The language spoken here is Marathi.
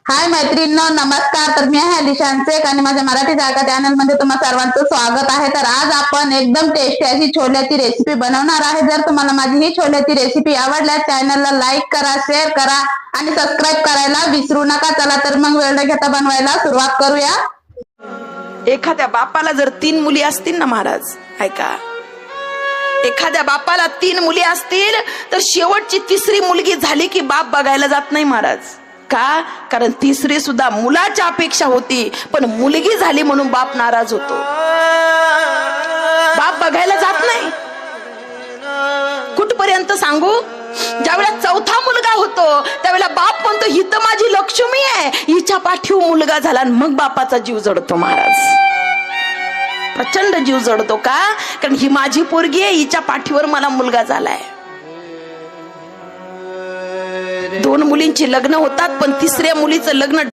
हाय मैत्रिणींनो, नमस्कार. तर मी आहे लिशान शेख आणि माझ्या मराठी जागा चॅनल मध्ये तुम्हा सर्वांचं स्वागत आहे. तर आज आपण एकदम टेस्टी अशी छोल्याची रेसिपी बनवणार आहे. जर तुम्हाला माझी ही छोल्याची रेसिपी आवडल्यास चॅनलला लाईक करा, शेअर करा आणि सबस्क्राईब करायला विसरू नका. चला तर मग वेळ न घेता बनवायला सुरुवात करूया. एखाद्या बापाला जर 3 मुली असतील ना महाराज, ऐका, एखाद्या बापाला 3 मुली असतील तर शेवटची 3री मुलगी झाली की बाप बघायला जात नाही महाराज. का? कारण 3री सुद्धा मुलाच्या अपेक्षा होती, पण मुलगी झाली म्हणून बाप नाराज होतो. बाप बघायला जात नाही. कुठपर्यंत सांगू? ज्यावेळेला 4था मुलगा होतो त्यावेळेला बाप म्हणतो ही तर माझी लक्ष्मी आहे, हिच्या पाठीव मुलगा झाला. मग बापाचा जीव जडतो महाराज, प्रचंड जीव जडतो. का? कारण ही माझी पोरगी आहे, हिच्या पाठीवर मला मुलगा झालाय. 2 मुलींची लग्न होतात, पण 3ऱ्या मुलीचं लग्न